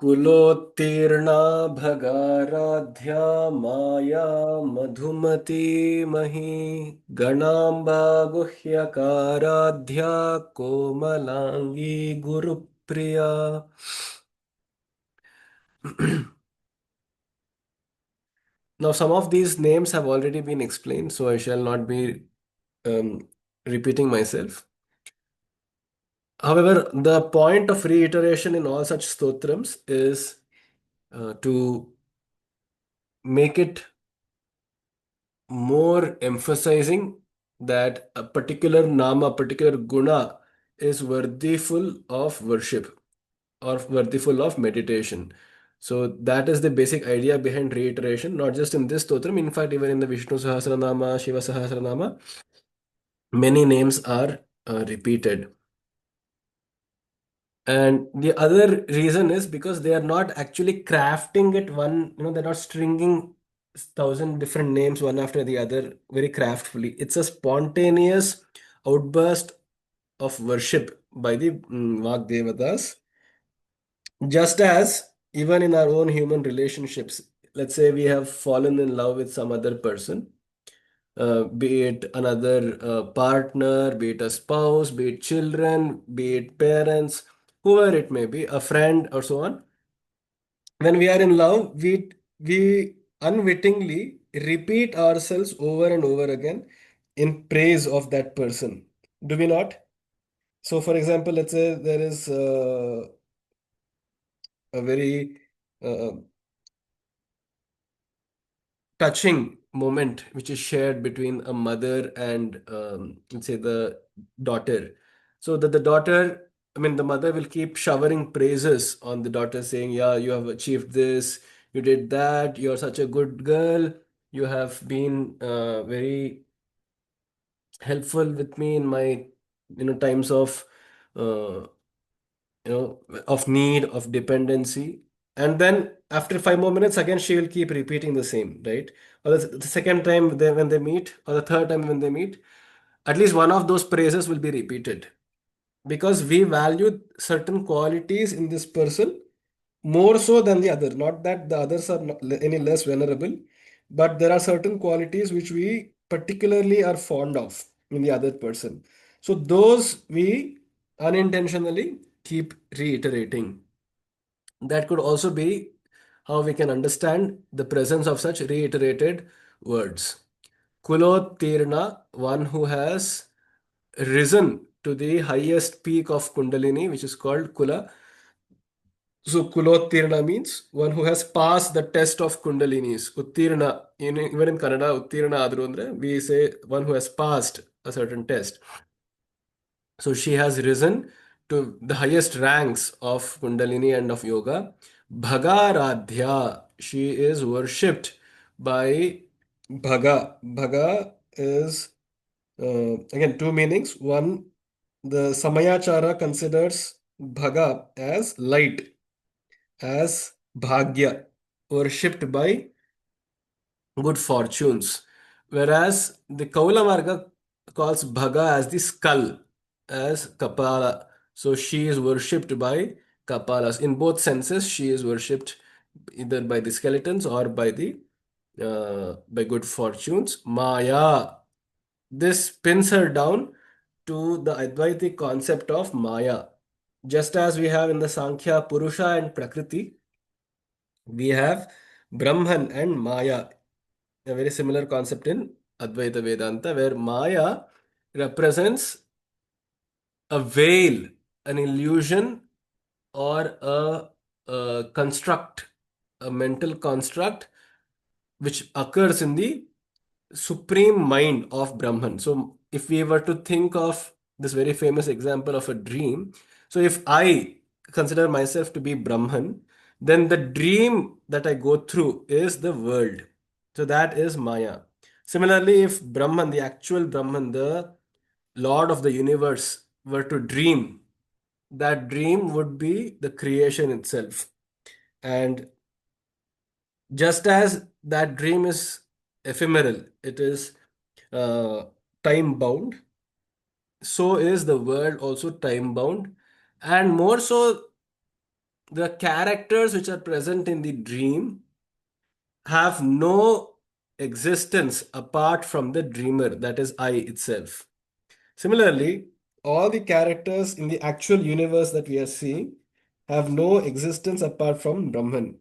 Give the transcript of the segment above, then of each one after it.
कुलोत्तीर्णा भगाराध्या माया मधुमती मही गणाम्बा गुह्यकाराध्या कोमलांगी Gurupriya. Now, some of these names have already been explained, so I shall not be repeating myself. However, the point of reiteration in all such stotrams is to make it more emphasizing that a particular nama, particular guna is worthyful of worship or worthyful of meditation. So that is the basic idea behind reiteration, not just in this stotram. In fact, even in the Vishnu Sahasranama, Shiva Sahasranama, many names are repeated. And the other reason is because they are not actually crafting it one, they're not stringing thousand different names one after the other very craftfully. It's a spontaneous outburst of worship by the Vagdevatas. Just as even in our own human relationships, let's say we have fallen in love with some other person, be it another partner, be it a spouse, be it children, be it parents, whoever it may be, a friend or so on. When we are in love, we unwittingly repeat ourselves over and over again in praise of that person. Do we not? So, for example, let's say there is a very uh, touching moment which is shared between a mother and let's say the daughter. So that the daughter, I mean the mother will keep showering praises on the daughter, saying, yeah, you have achieved this, you did that, you're such a good girl, you have been very helpful with me in my times of uh, of need, of dependency. And then after 5 more minutes, again, she will keep repeating the same, right? Or the second time when they meet, or the third time when they meet, at least one of those praises will be repeated because we value certain qualities in this person more so than the other. Not that the others are any less vulnerable, but there are certain qualities which we particularly are fond of in the other person. So those we unintentionally keep reiterating. That could also be how we can understand the presence of such reiterated words. Kulottirna, one who has risen to the highest peak of Kundalini, which is called Kula. So Kulottirna means one who has passed the test of Kundalinis. Uttirna, even in Kannada, Uttirna adru andre, we say one who has passed a certain test. So she has risen to the highest ranks of Kundalini and of Yoga. Bhagaradhya, she is worshipped by Bhaga. Bhaga is again two meanings. One, the Samayachara considers Bhaga as light, as Bhagya, worshipped by good fortunes. Whereas the Kaula Marga calls Bhaga as the skull, as Kapala. So she is worshipped by Kapalas. In both senses, she is worshipped either by the skeletons or by good fortunes. Maya. This pins her down to the Advaitic concept of Maya. Just as we have in the Sankhya Purusha and Prakriti, we have Brahman and Maya, a very similar concept in Advaita Vedanta, where Maya represents a veil, an illusion, or a construct, a mental construct which occurs in the supreme mind of Brahman. So, if we were to think of this very famous example of a dream, so if I consider myself to be Brahman, then the dream that I go through is the world. So, that is Maya. Similarly, if Brahman, the actual Brahman, the Lord of the universe, were to dream, that dream would be the creation itself. And just as that dream is ephemeral, it is uh, time bound, so is the world also time bound. And more so, the characters which are present in the dream have no existence apart from the dreamer, that is I itself. Similarly, all the characters in the actual universe that we are seeing have no existence apart from Brahman.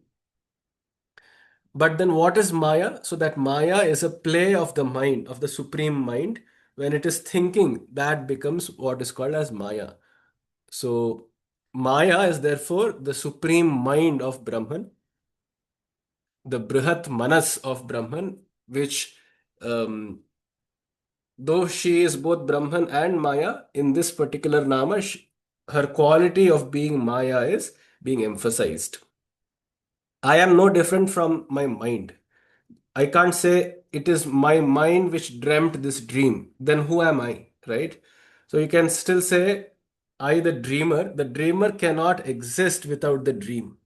But then what is Maya? So that Maya is a play of the mind, of the supreme mind. When it is thinking, that becomes what is called as Maya. So Maya is therefore the supreme mind of Brahman, the Brihat Manas of Brahman, which um, though she is both Brahman and Maya, in this particular Nama, her quality of being Maya is being emphasized. I am no different from my mind. I can't say it is my mind which dreamt this dream. Then who am I, right? So you can still say, I, the dreamer. The dreamer cannot exist without the dream.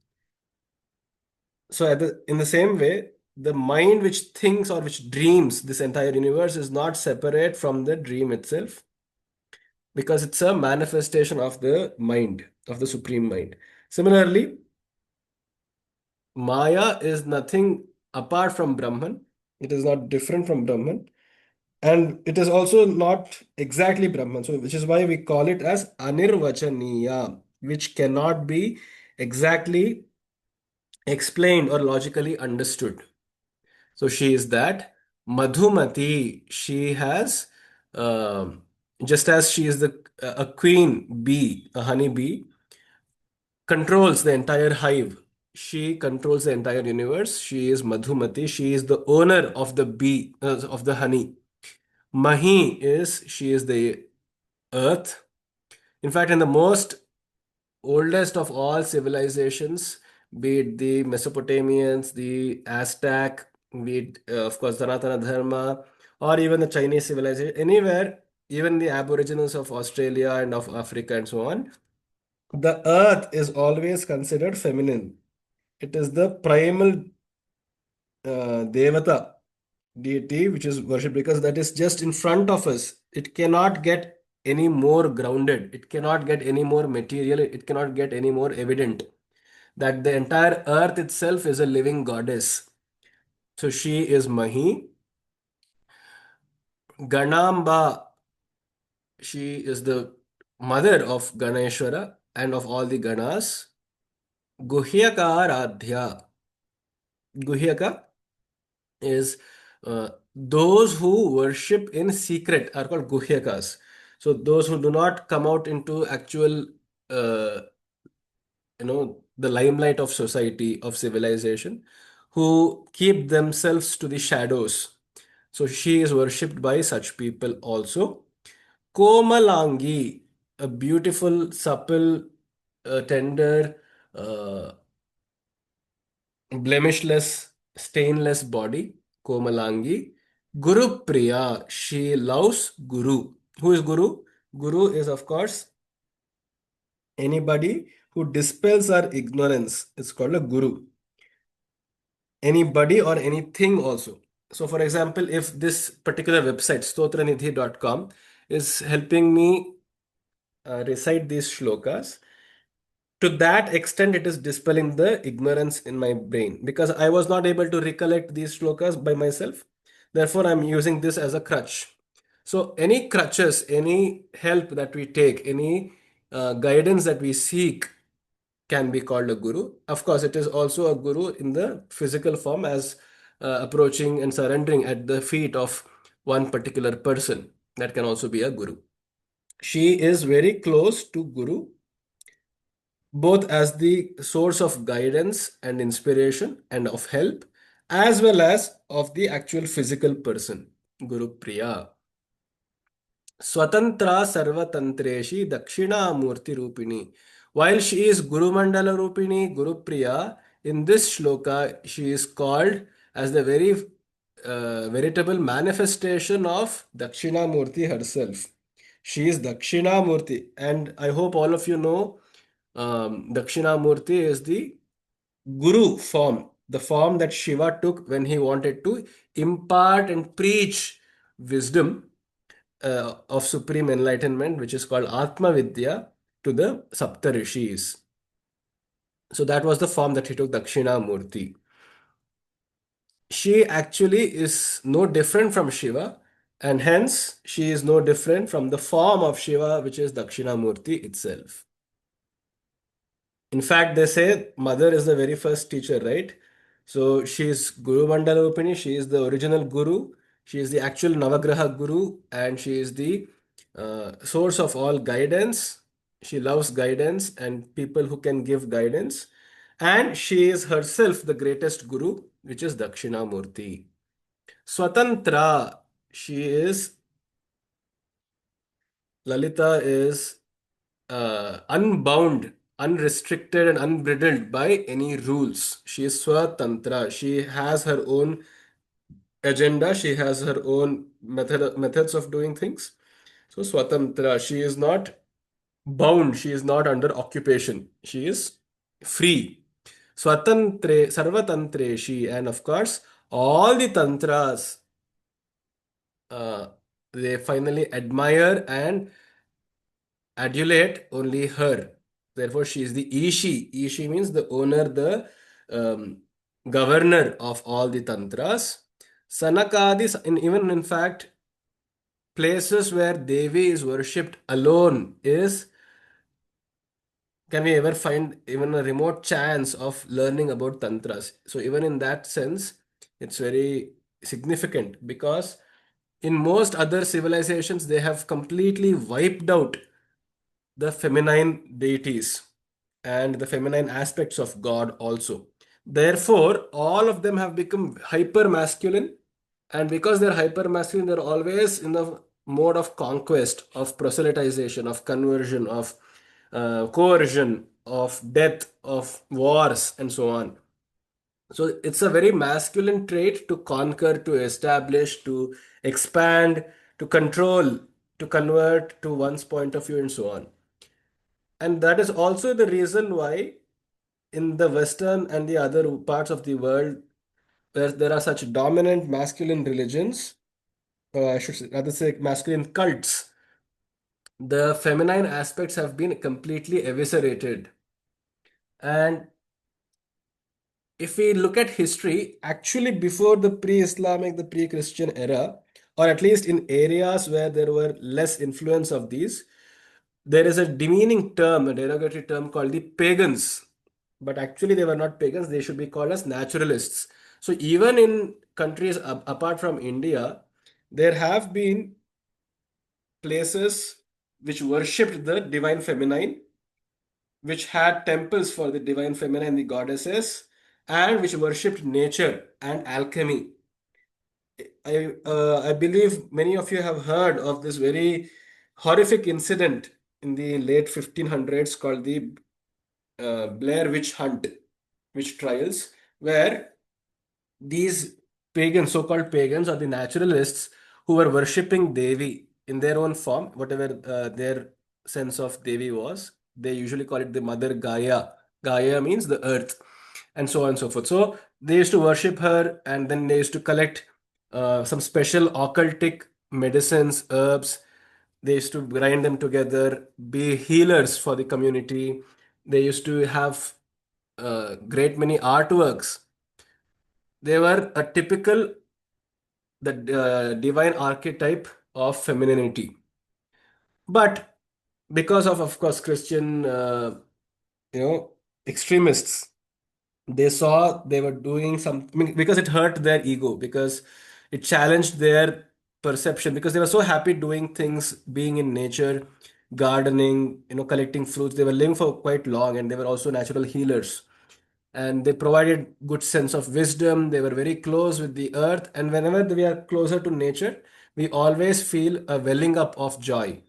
So in the same way, the mind which thinks or which dreams this entire universe is not separate from the dream itself because it's a manifestation of the mind, of the supreme mind. Similarly, Maya is nothing apart from Brahman. It is not different from Brahman. And it is also not exactly Brahman. So, which is why we call it as Anirvachaniya, which cannot be exactly explained or logically understood. So, she is that Madhumati. She has, um just as she is a queen bee, a honey bee, controls the entire hive. She controls the entire universe. She is Madhumati. She is the owner of the bee, of the honey. Mahi is, she is the earth. In fact, in the most oldest of all civilizations, be it the Mesopotamians, the Aztec, be it, of course, Sanatana Dharma, or even the Chinese civilization, anywhere, even the Aboriginals of Australia and of Africa and so on, the earth is always considered feminine. It is the primal Devata deity which is worshipped because that is just in front of us. It cannot get any more grounded. It cannot get any more material. It cannot get any more evident that the entire earth itself is a living goddess. So she is Mahi. Ganamba, she is the mother of Ganeshwara and of all the Ganas. Guhyaka Radhya. Guhyaka is those who worship in secret are called guhyakas. So those who do not come out into actual, uh, the limelight of society, of civilization, who keep themselves to the shadows. So she is worshipped by such people also. Komalangi, a beautiful, supple, tender, uh, blemishless, stainless body, Komalangi. Guru Priya, she loves Guru. Who is Guru? Guru is, of course, anybody who dispels our ignorance. It's called a Guru. Anybody or anything also. So, for example, if this particular website, stotranidhi.com, is helping me recite these shlokas, to that extent it is dispelling the ignorance in my brain because I was not able to recollect these shlokas by myself. Therefore, I'm using this as a crutch. So any crutches, any help that we take, any guidance that we seek can be called a guru. Of course, it is also a guru in the physical form as approaching and surrendering at the feet of one particular person. That can also be a guru. She is very close to guru both as the source of guidance and inspiration and of help, as well as of the actual physical person, Guru Priya. Swatantra Sarvatantreshi Dakshinamurti Rupini. While she is Guru Mandala Rupini, Guru Priya, in this shloka, she is called as the very veritable manifestation of Dakshinamurti herself. She is Dakshinamurti, and I hope all of you know Dakshinamurti is the Guru form, the form that Shiva took when he wanted to impart and preach wisdom of supreme enlightenment, which is called Atma Vidya, to the Sapta Rishis. So that was the form that he took, Dakshinamurti. She actually is no different from Shiva, and hence she is no different from the form of Shiva, which is Dakshinamurti itself. In fact, they say mother is the very first teacher, right? So she is Guru Mandalopini, she is the original Guru, she is the actual Navagraha Guru, and she is the source of all guidance. She loves guidance and people who can give guidance. And she is herself the greatest Guru, which is Dakshinamurti. Swatantra, she is, Lalita is unbound, unrestricted, and unbridled by any rules. She is Swatantra. She has her own agenda, she has her own methods of doing things. So, Swatantra, she is not bound, she is not under occupation, she is free. Swatantre, Sarvatantreshi, and of course, all the tantras, uh, they finally admire and adulate only her. Therefore, she is the Ishi. Ishi means the owner, the um, governor of all the tantras. Sanakadis, in, even in fact, places where Devi is worshipped alone is, can we ever find even a remote chance of learning about tantras? So even in that sense, it's very significant because in most other civilizations, they have completely wiped out the feminine deities and the feminine aspects of God also. Therefore, all of them have become hyper masculine, and because they're hyper masculine, they're always in the mode of conquest, of proselytization, of conversion, of coercion, of death, of wars, and so on. So it's a very masculine trait to conquer, to establish, to expand, to control, to convert to one's point of view, and so on. And that is also the reason why in the Western and the other parts of the world where there are such dominant masculine religions, I should rather say masculine cults, the feminine aspects have been completely eviscerated. And if we look at history, actually before the pre-Islamic, the pre-Christian era, or at least in areas where there were less influence of these, there is a demeaning term, a derogatory term called the pagans. But actually, they were not pagans, they should be called as naturalists. So, even in countries apart from India, there have been places which worshipped the divine feminine, which had temples for the divine feminine, the goddesses, and which worshipped nature and alchemy. I believe many of you have heard of this very horrific incident in the late 1500s called the Blair Witch Hunt, witch trials, where these pagans, so-called pagans or the naturalists who were worshipping Devi in their own form, whatever their sense of Devi was, they usually call it the Mother Gaia. Gaia means the earth, and so on and so forth. So they used to worship her, and then they used to collect some special occultic medicines, herbs. They used to grind them together, be healers for the community. They used to have great many artworks. They were a typical the divine archetype of femininity. But because of course, Christian, you know, extremists, they saw they were doing something because it hurt their ego, because it challenged their perception, because they were so happy doing things, being in nature, gardening, collecting fruits. They were living for quite long, and they were also natural healers, and they provided good sense of wisdom. They were very close with the earth, and whenever we are closer to nature, we always feel a welling up of joy.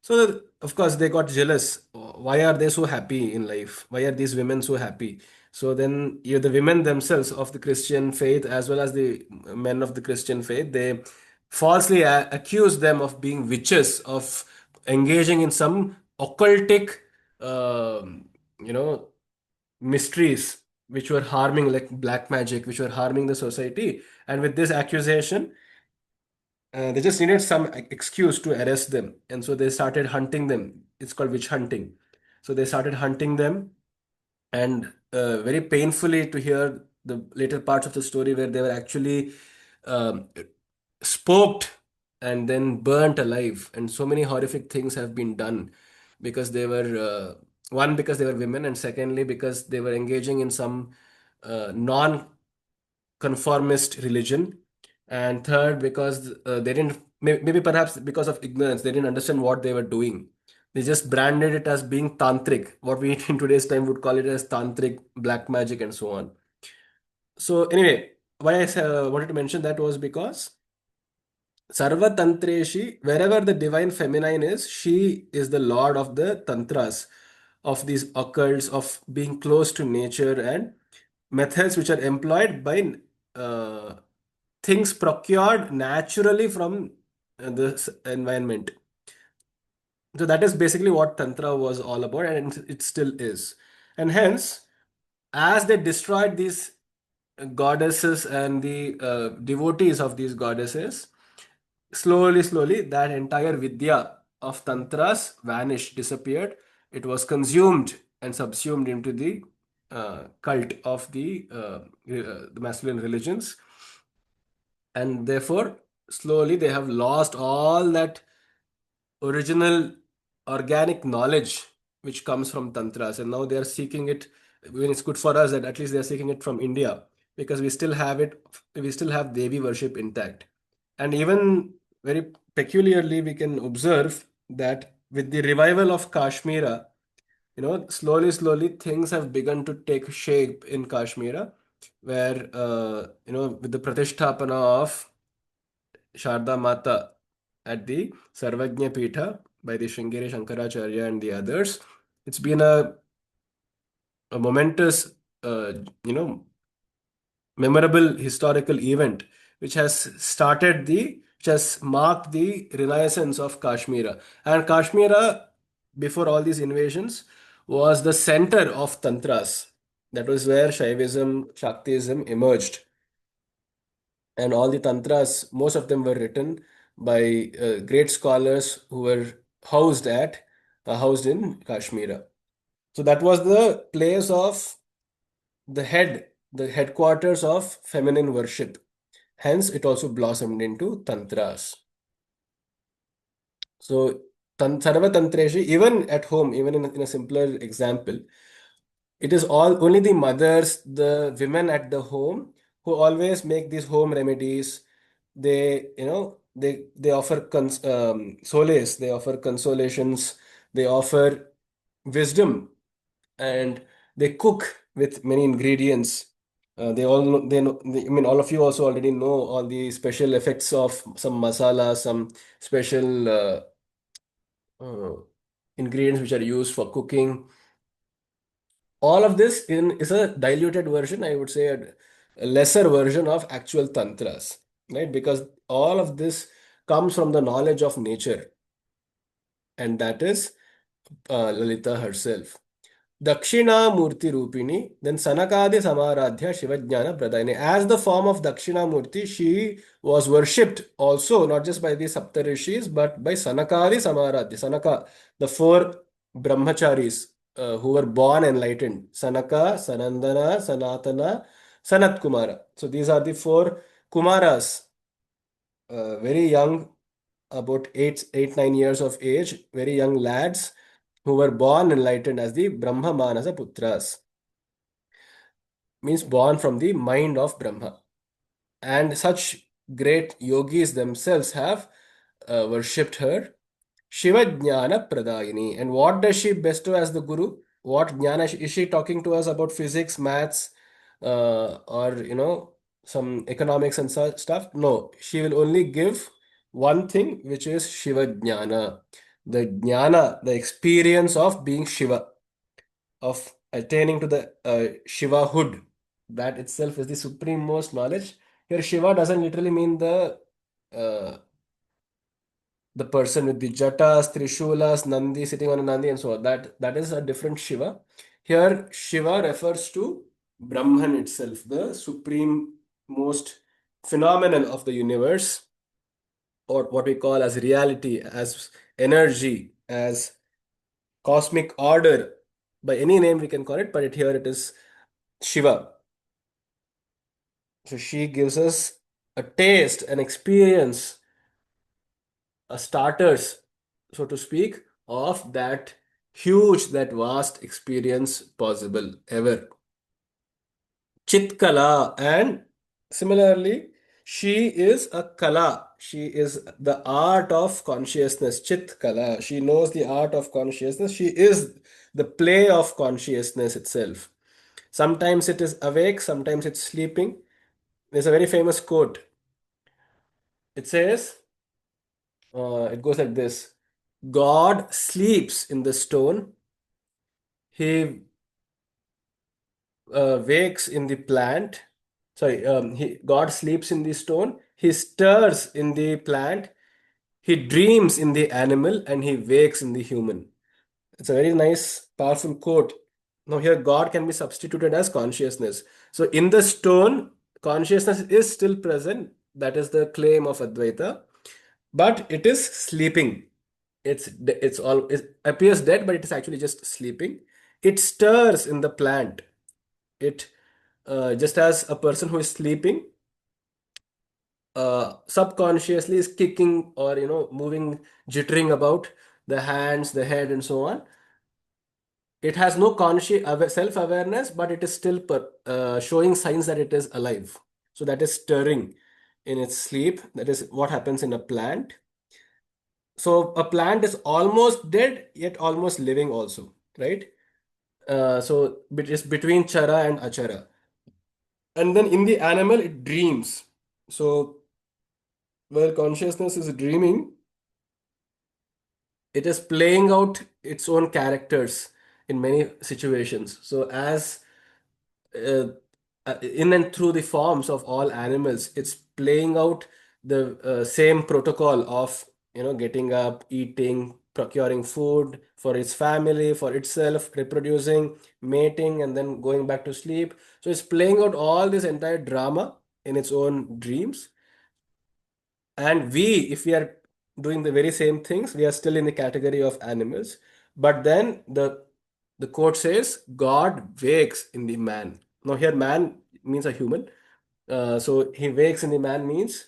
So of course they got jealous. Why are they so happy in life? Why are these women so happy? So then the women themselves of the Christian faith, as well as the men of the Christian faith, they falsely accuse them of being witches, of engaging in some occultic you know mysteries which were harming, like black magic, which were harming the society. And with this accusation, they just needed some excuse to arrest them. And so they started hunting them. It's called witch hunting. So they started hunting them and very painfully to hear the later parts of the story where they were actually um, spoked and then burnt alive. And so many horrific things have been done because they were, one, because they were women, and secondly, because they were engaging in some non conformist religion, and third, because they didn't, maybe perhaps because of ignorance, they didn't understand what they were doing. They just branded it as being tantric, what we in today's time would call it as tantric, black magic, and so on. So anyway, why I wanted to mention that was because Sarva Tantreshi, wherever the divine feminine is, she is the lord of the tantras, of these occults, of being close to nature, and methods which are employed by uh, things procured naturally from the environment. So that is basically what Tantra was all about, and it still is. And hence, as they destroyed these goddesses and the devotees of these goddesses, slowly, that entire Vidya of Tantras vanished, disappeared. It was consumed and subsumed into the cult of the masculine religions. And therefore, slowly they have lost all that original organic knowledge which comes from tantras, and now they are seeking it. When it's good for us that at least they are seeking it from India, because we still have it, we still have Devi worship intact. And even very peculiarly we can observe that with the revival of Kashmira, slowly things have begun to take shape in Kashmira, where with the pratisthapana of Sharda Mata at the Sarvajna Pitha by the Sringeri Shankaracharya and the others. It's been a momentous, uh, memorable historical event which has marked the renaissance of Kashmira. And Kashmira, before all these invasions, was the center of Tantras. That was where Shaivism, Shaktism emerged. And all the tantras, most of them were written by great scholars who were housed in Kashmir. So that was the place of the headquarters of feminine worship. Hence, it also blossomed into tantras. So, Sarva Tantreshi, even at home, even in a simpler example, it is all only the mothers, the women at the home who always make these home remedies. They offer solace, they offer consolations, they offer wisdom, and they cook with many ingredients. They all know, I mean, all of you also already know all the special effects of some masala, some special uh, ingredients which are used for cooking. All of this is a diluted version, I would say, a lesser version of actual tantras, right? Because all of this comes from the knowledge of nature, and that is Lalita herself. Dakshinamurti Rupini, then Sanakadi Samaradhya Shivajnana Pradayini. As the form of Dakshinamurti, she was worshipped also not just by the Saptarishis but by Sanakadi Samaradhya. Sanaka, the four brahmacharis who were born enlightened: Sanaka, Sanandana, Sanatana, Sanat Kumara. So these are the four Kumaras, very young, about 9 years of age, very young lads who were born enlightened as the Brahma Manasa Putras, means born from the mind of Brahma. And such great yogis themselves have worshipped her. Shiva Jnana Pradayini. And what does she bestow as the Guru? What Jnana is she talking to us about? Physics, maths, or some economics and such stuff? No, she will only give one thing, which is Shiva Jnana. The Jnana, the experience of being Shiva, of attaining to the Shivahood. That itself is the supreme most knowledge. Here, Shiva doesn't literally mean uh, the person with the jatas, trishulas, Nandi sitting on a Nandi, and so on. That is a different Shiva. Here, Shiva refers to Brahman itself, the supreme most phenomenon of the universe, or what we call as reality, as energy, as cosmic order. By any name we can call it, but here it is Shiva. So she gives us a taste, an experience, a starters, so to speak, of that huge, that vast experience possible ever. Chitkala. And similarly, she is a kala. She is the art of consciousness. Chitkala. She knows the art of consciousness. She is the play of consciousness itself. Sometimes it is awake, sometimes it's sleeping. There's a very famous quote. It says, it goes like this: God sleeps in the stone, he wakes in the plant. Sorry, God sleeps in the stone, he stirs in the plant, he dreams in the animal, and he wakes in the human. It's a very nice, powerful quote. Now, here God can be substituted as consciousness. So, in the stone, consciousness is still present. That is the claim of Advaita, but it is sleeping. It appears dead, but it is actually just sleeping. It stirs in the plant. It just as a person who is sleeping subconsciously is kicking or moving, jittering about the hands, the head, and so on. It has no conscious self-awareness, but it is still showing signs that it is alive. So that is stirring in its sleep. That is what happens in a plant. So a plant is almost dead, yet almost living also, right? So it is between chara and achara. And then in the animal, it dreams. So where consciousness is dreaming, it is playing out its own characters in many situations. So as uh, in and through the forms of all animals, it's playing out the same protocol of getting up, eating, procuring food for its family, for itself, reproducing, mating, and then going back to sleep. So it's playing out all this entire drama in its own dreams. And we, if we are doing the very same things, we are still in the category of animals. But then the quote says, God wakes in the man. Now, here, man means a human. So, he wakes in the man means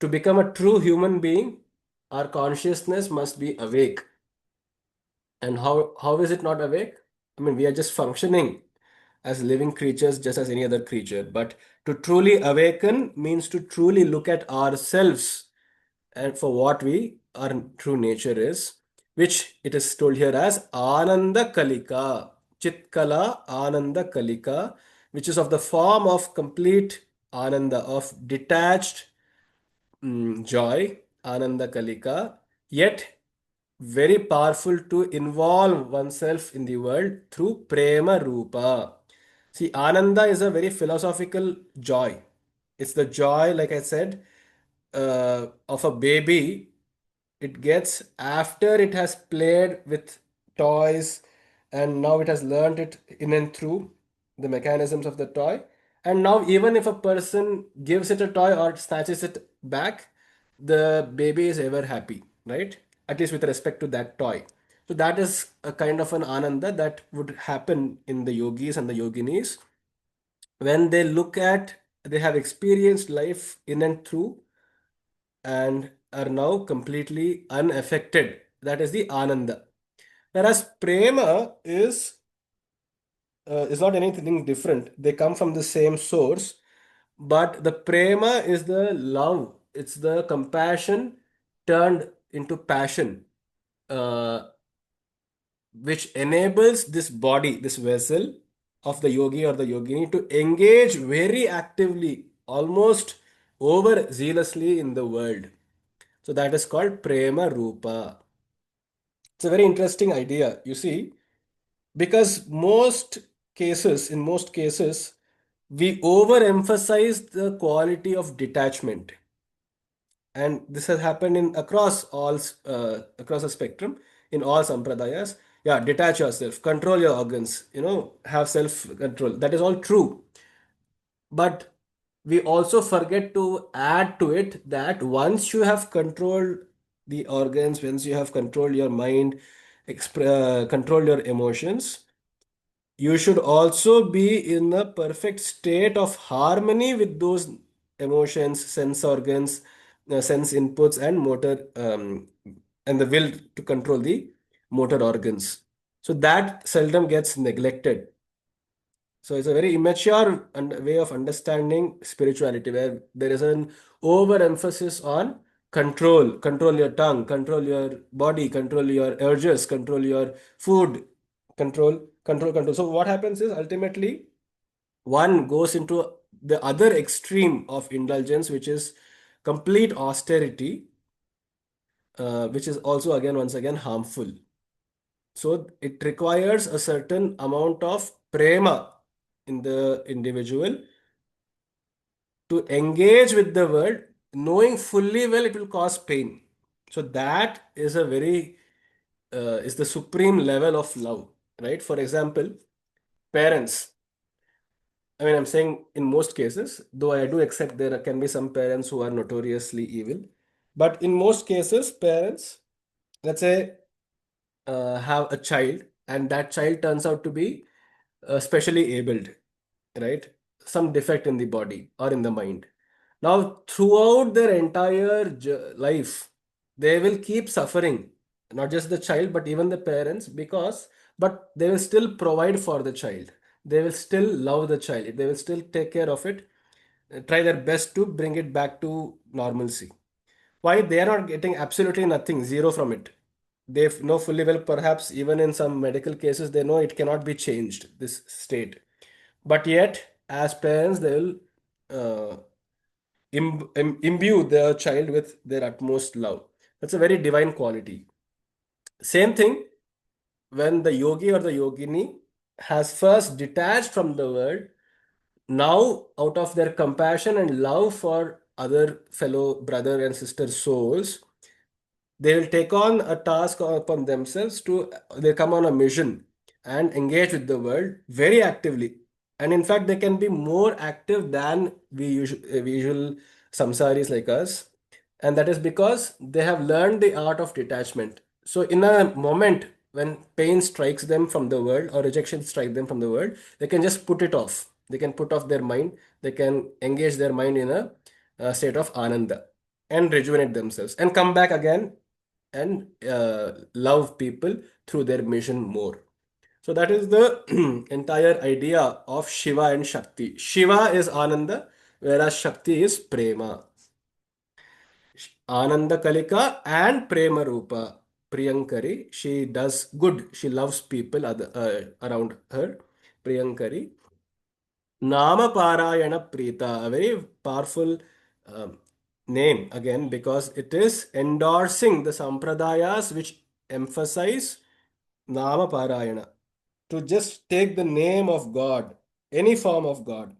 to become a true human being, our consciousness must be awake. And how is it not awake? I mean, we are just functioning as living creatures, just as any other creature. But to truly awaken means to truly look at ourselves and for what we our true nature is, which it is told here as Ananda Kalika, Chitkala Ananda Kalika, which is of the form of complete Ananda, of detached joy, Ananda Kalika, yet very powerful to involve oneself in the world through Prema Rupa. See, Ananda is a very philosophical joy. It's the joy, like I said, of a baby. It gets after it has played with toys and now it has learned it in and through the mechanisms of the toy. And now, even if a person gives it a toy or snatches it back, the baby is ever happy, right? At least with respect to that toy. So, that is a kind of an ananda that would happen in the yogis and the yoginis when they look at, they have experienced life in and through and are now completely unaffected. That is the ananda. Whereas prema is not anything different. They come from the same source, but the prema is the love. It's the compassion turned into passion, uh, which enables this body, this vessel of the yogi or the yogini to engage very actively, almost over zealously in the world. So that is called prema rupa. It's a very interesting idea, you see, because in most cases, we overemphasize the quality of detachment. And this has happened in across a spectrum in all sampradayas. Yeah, detach yourself, control your organs, have self control. That is all true. But we also forget to add to it that once you have controlled the organs, once you have controlled your mind, controlled your emotions, you should also be in a perfect state of harmony with those emotions, sense organs, sense inputs, and motor, and the will to control the motor organs. So that seldom gets neglected. So it's a very immature way of understanding spirituality where there is an overemphasis on control. Control your tongue, control your body, control your urges, control your food, control. So what happens is ultimately one goes into the other extreme of indulgence, which is complete austerity, which is also again, once again, harmful. So it requires a certain amount of prema in the individual to engage with the world, knowing fully well it will cause pain. So that is a very is the supreme level of love, right? For example, parents. I mean, I'm saying in most cases, though I do accept there can be some parents who are notoriously evil, but in most cases, parents, let's say, have a child, and that child turns out to be specially abled, right? Some defect in the body or in the mind. Now, throughout their entire life, they will keep suffering, not just the child, but even the parents, but they will still provide for the child. They will still love the child. They will still take care of it, try their best to bring it back to normalcy. Why? They are not getting absolutely nothing, zero from it. They know fully well, perhaps even in some medical cases, they know it cannot be changed, this state. But yet, as parents, they will uh, imbue their child with their utmost love. That's a very divine quality. Same thing when the yogi or the yogini has first detached from the world, now out of their compassion and love for other fellow brother and sister souls, they will take on a task upon themselves to they come on a mission and engage with the world very actively, and in fact they can be more active than we usual samsaris like us, and that is because they have learned the art of detachment. So in a moment when pain strikes them from the world or rejection strikes them from the world, they can just put it off. They can put off their mind. They can engage their mind in a state of ananda and rejuvenate themselves and come back again and love people through their mission more. So that is the entire idea of Shiva and Shakti. Shiva is Ananda, whereas Shakti is Prema. Ananda Kalika and Prema Rupa. Priyankari, she does good. She loves people around her. Priyankari. Nama Parayana Prita, a very powerful um, name again because it is endorsing the sampradayas which emphasize Nama Parayana. To just take the name of God, any form of God,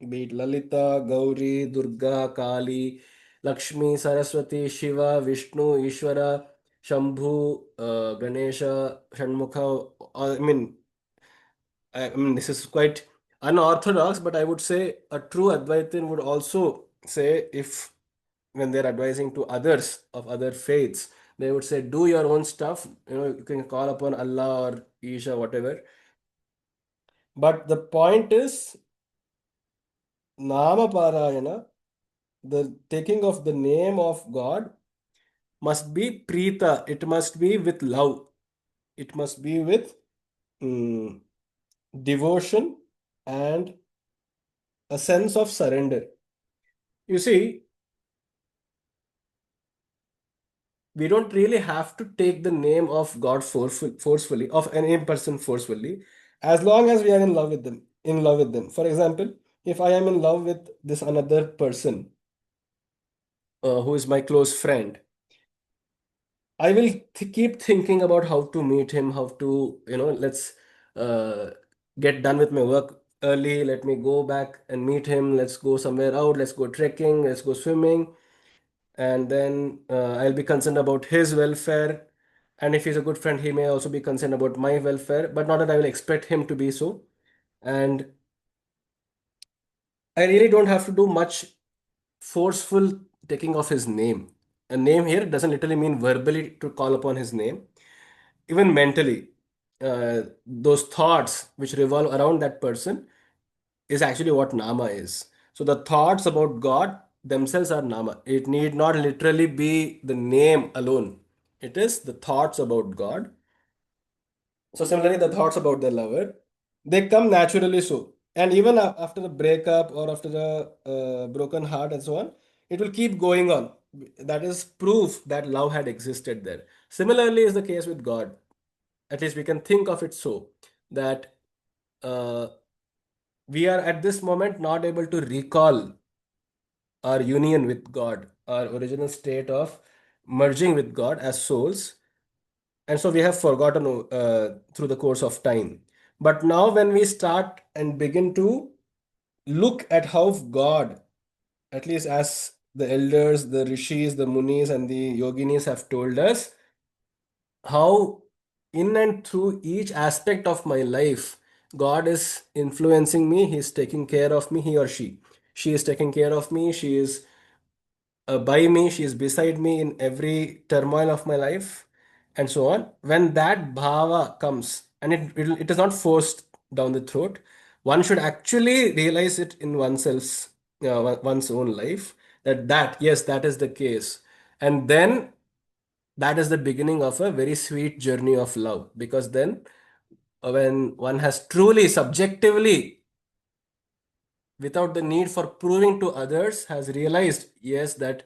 be it Lalita, Gauri, Durga, Kali, Lakshmi, Saraswati, Shiva, Vishnu, Ishvara, Shambhu, Ganesha, Shanmukha. I mean, this is quite unorthodox, but I would say a true Advaitin would also say, if when they're advising to others of other faiths, they would say, do your own stuff. You can call upon Allah or Isha, whatever. But the point is, Nama Parayana, the taking of the name of God, must be Prita. It must be with love. It must be with mm, devotion and a sense of surrender. You see, we don't really have to take the name of God forcefully, of any person forcefully, as long as we are in love with them. In love with them. For example, if I am in love with this another person who is my close friend, I will keep thinking about how to meet him, how to, let's uh, get done with my work early. Let me go back and meet him. Let's go somewhere out. Let's go trekking. Let's go swimming. And then I'll be concerned about his welfare. And if he's a good friend, he may also be concerned about my welfare, but not that I will expect him to be so. And I really don't have to do much forceful taking of his name. A name here doesn't literally mean verbally to call upon his name, even mentally. those thoughts which revolve around that person is actually what nama is. So the thoughts about God themselves are nama. It need not literally be the name alone. It is the thoughts about God. So similarly, the thoughts about the lover, they come naturally so. And even after the breakup or after the broken heart and so on, it will keep going on. That is proof that love had existed there. Similarly is the case with God. At least we can think of it so that uh, we are at this moment not able to recall our union with God, our original state of merging with God as souls. And so we have forgotten through the course of time. But now, when we start and begin to look at how God, at least as the elders, the rishis, the munis, and the yoginis have told us, how in and through each aspect of my life, God is influencing me, He's taking care of me, he or she. She is taking care of me, she is by me, she is beside me in every turmoil of my life, and so on. When that bhava comes, and it is not forced down the throat, one should actually realize it in oneself's one's own life that yes, that is the case, and then that is the beginning of a very sweet journey of love, because then when one has truly subjectively, without the need for proving to others, has realized, yes, that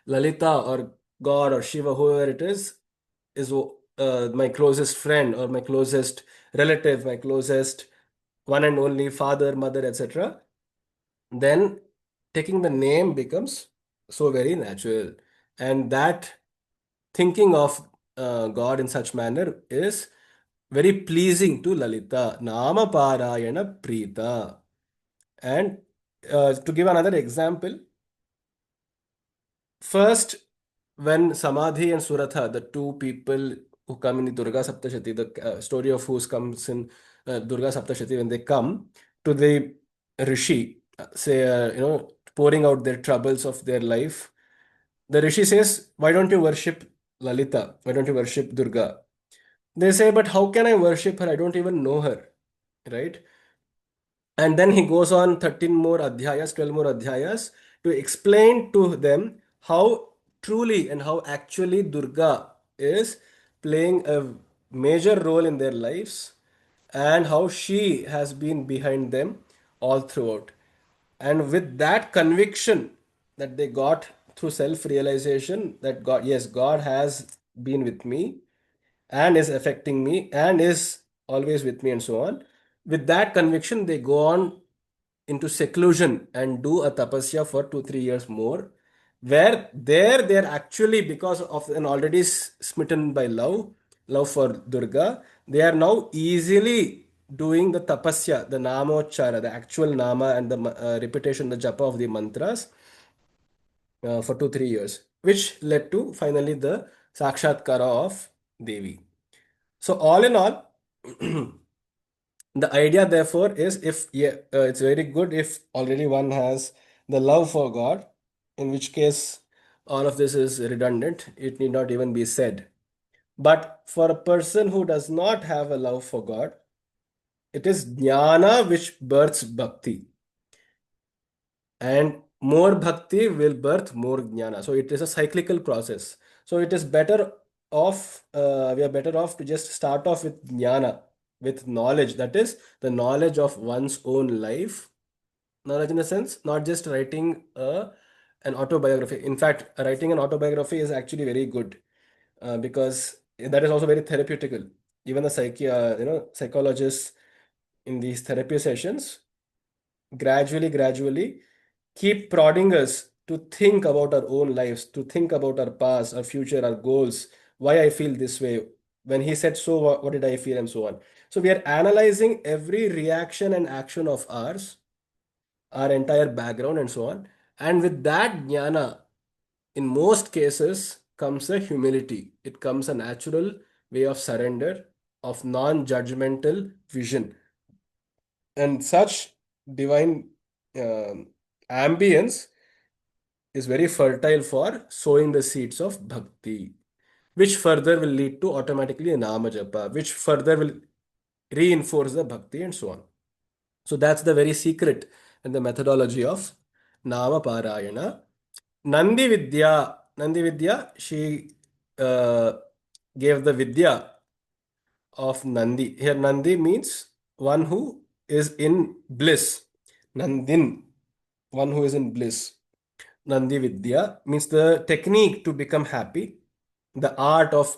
Lalita or God or Shiva, whoever it is my closest friend or my closest relative, my closest one and only father, mother, etc., then taking the name becomes so very natural. And that thinking of God in such manner is very pleasing to Lalita. Nama Parayana Preeta. And to give another example, first, when Samadhi and Suratha, the two people who come in the Durga Saptashati, the story of whose comes in Durga Saptashati, when they come to the Rishi, say, pouring out their troubles of their life, the Rishi says, why don't you worship Lalita? Why don't you worship Durga? They say, but how can I worship her? I don't even know her, right? And then he goes on 13 more adhyayas, 12 more adhyayas to explain to them how truly and how actually Durga is playing a major role in their lives and how she has been behind them all throughout. And with that conviction that they got through self realization that God, yes, God has been with me and is affecting me and is always with me and so on. With that conviction, they go on into seclusion and do a tapasya for 2 3 years more, where there they're actually, because of an already smitten by love for Durga, they are now easily doing the tapasya, the namochara, the actual nama and the repetition, the japa of the mantras for 2 3 years, which led to finally the sakshatkara of Devi. So all in all, the idea therefore is, if yeah, it's very good if already one has the love for God, in which case all of this is redundant. It need not even be said. But for a person who does not have a love for God, it is jnana which births bhakti, and more bhakti will birth more jnana. So it is a cyclical process. So it is better off, we are better off to just start off with jnana, with knowledge, that is the knowledge of one's own life. Knowledge in a sense, not just writing an autobiography. In fact, writing an autobiography is actually very good, because that is also very therapeutical. Even the psychologists in these therapy sessions gradually keep prodding us to think about our own lives, to think about our past, our future, our goals, why I feel this way. When he said so, what did I feel, and so on. So we are analyzing every reaction and action of ours, our entire background, and so on. And with that jnana, in most cases, comes a humility. It comes a natural way of surrender, of non judgmental vision. And such divine um, ambience is very fertile for sowing the seeds of bhakti, which further will lead to automatically a nama japa, which further will reinforce the bhakti and so on. So that's the very secret and the methodology of Nama Parayana. Nandi Vidya, she uh, gave the Vidya of Nandi. Here, Nandi means one who is in bliss. Nandin, one who is in bliss. Nandi Vidya means the technique to become happy, the art of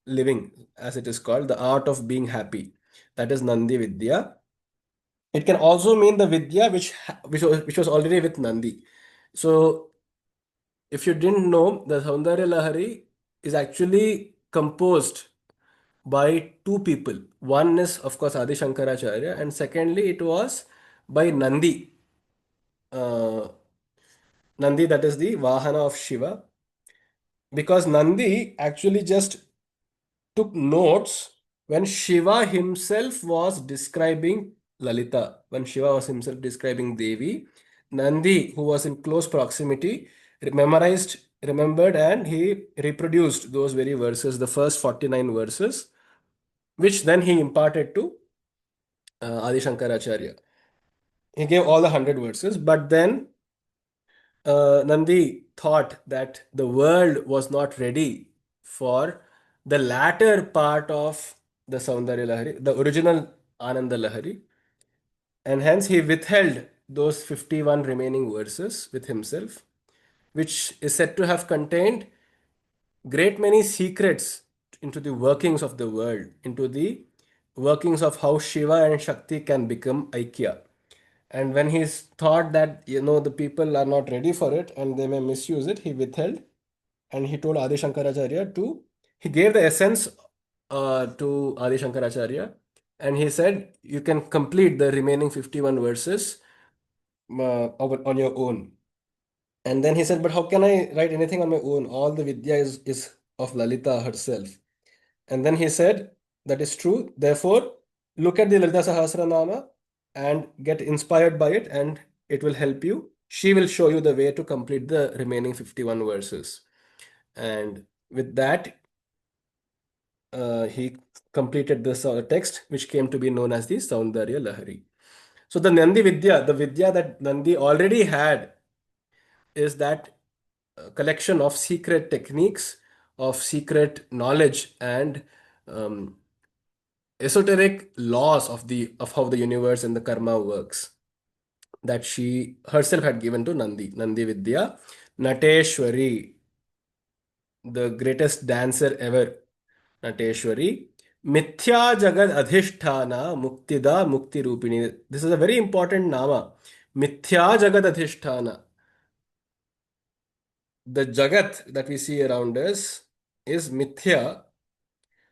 living, as it is called, the art of being happy. That is Nandi Vidya. It can also mean the Vidya which was already with Nandi. So if you didn't know, the Saundarya Lahari is actually composed by two people. One is, of course, Adi Shankaracharya, and secondly, it was by Nandi. Uh, Nandi, that is the Vahana of Shiva, because Nandi actually just took notes when Shiva himself was describing Lalita, when Shiva was himself describing Devi. Nandi, who was in close proximity, memorized, remembered, and he reproduced those very verses, the first 49 verses, which then he imparted to Adi Shankaracharya. He gave all the 100 verses, but then Nandi thought that the world was not ready for the latter part of the Saundarya Lahari, the original Ananda Lahari, and hence he withheld those 51 remaining verses with himself, which is said to have contained great many secrets into the workings of the world, into the workings of how Shiva and Shakti can become Aikya. And when he thought that, the people are not ready for it and they may misuse it, he withheld and he told Adi Shankaracharya he gave the essence to Adi Shankaracharya and he said, you can complete the remaining 51 verses on your own. And then he said, but how can I write anything on my own? All the Vidya is of Lalita herself. And then he said, that is true. Therefore, look at the Lalita Sahasranama and get inspired by it, and it will help you. She will show you the way to complete the remaining 51 verses. And with that, he completed this text, which came to be known as the Saundarya Lahari. So the Nandi Vidya, the Vidya that Nandi already had, is that collection of secret techniques, of secret knowledge, and um, esoteric laws of how the universe and the karma works that she herself had given to Nandi Vidya. Nateshwari, the greatest dancer ever, Nateshwari. Mithya Jagad Adhishthana Muktida Mukti Rupini. This is a very important nama. Mithya Jagad Adhishthana. The Jagat that we see around us is Mithya,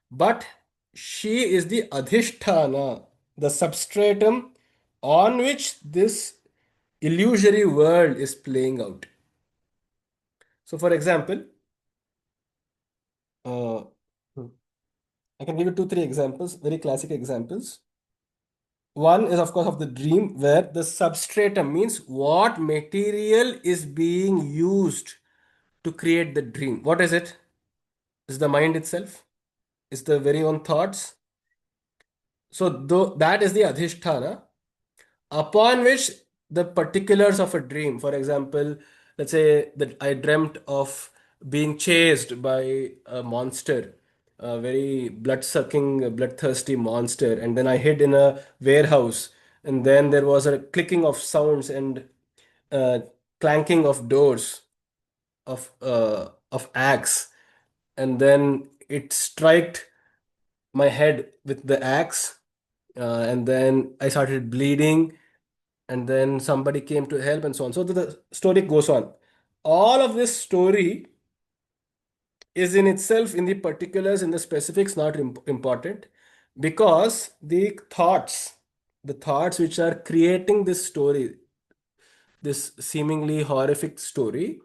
but she is the Adhishthana, the substratum on which this illusory world is playing out. So, for example, uh, I can give you two, three examples, very classic examples. One is, of course, of the dream, where the substratum means what material is being used to create the dream. What is it? Is the mind itself? Is the very own thoughts? So, that is the adhisthana upon which the particulars of a dream, for example, let's say that I dreamt of being chased by a monster, a very blood-sucking, bloodthirsty monster, and then I hid in a warehouse, and then there was a clicking of sounds and uh, clanking of doors of axe, and then it struck my head with the axe, and then I started bleeding, and then somebody came to help, and so on. So the story goes on. All of this story is in itself, in the particulars, in the specifics, not important, because the thoughts which are creating this story, this seemingly horrific story,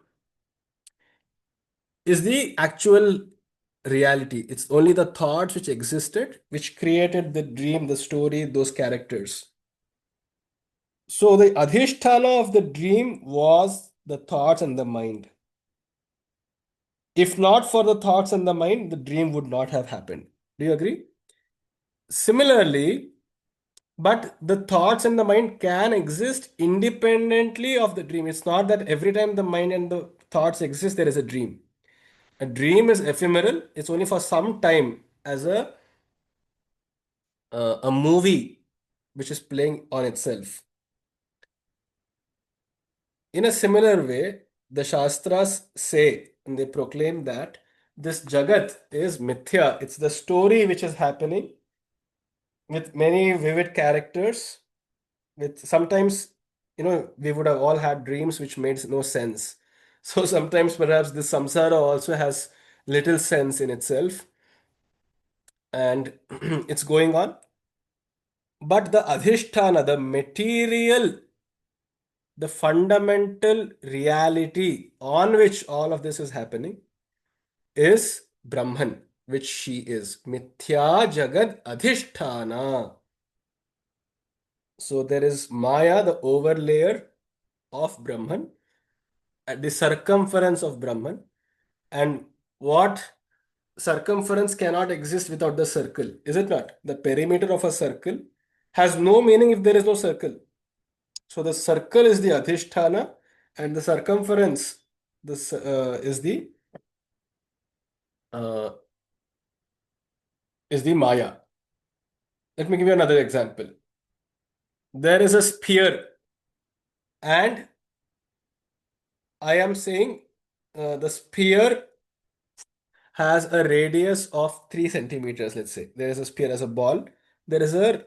is the actual reality. It's only the thoughts which existed, which created the dream, the story, those characters. So the adhisthana of the dream was the thoughts and the mind. If not for the thoughts and the mind, the dream would not have happened. Do you agree? Similarly, But the thoughts and the mind can exist independently of the dream. It's not that every time the mind and the thoughts exist, there is a dream. A dream is ephemeral. It's only for some time as a movie which is playing on itself. In a similar way, the Shastras say and they proclaim that this Jagat is mithya. It's the story which is happening with many vivid characters. With sometimes, we would have all had dreams which made no sense. So sometimes perhaps this samsara also has little sense in itself and it's going on. But the adhisthana, the material, the fundamental reality on which all of this is happening is Brahman, which she is. Mithya Jagad Adhisthana. So there is Maya, the overlayer of Brahman, at the circumference of Brahman. And what circumference cannot exist without the circle, is it not? The perimeter of a circle has no meaning if there is no circle. So the circle is the Adhisthana, and the circumference this uh, is the Maya. Let me give you another example. There is a sphere, and I am saying the sphere has a radius of 3 centimeters. Let's say there is a sphere as a ball. There is a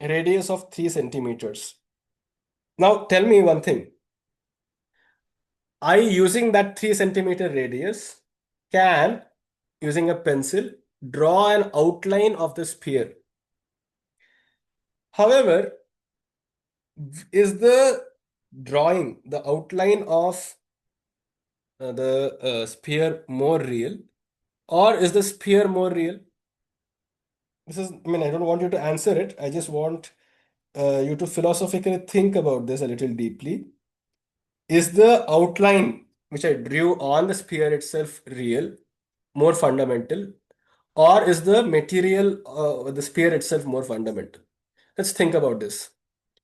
radius of 3 centimeters. Now tell me one thing. I, using that 3 centimeter radius, can, using a pencil, draw an outline of the sphere. However, is the drawing, the outline of the sphere more real, or is the sphere more real? This is, I mean, I don't want you to answer it. I just want you to philosophically think about this a little deeply. Is the outline which I drew on the sphere itself real, more fundamental, or is the material, the sphere itself more fundamental? Let's think about this.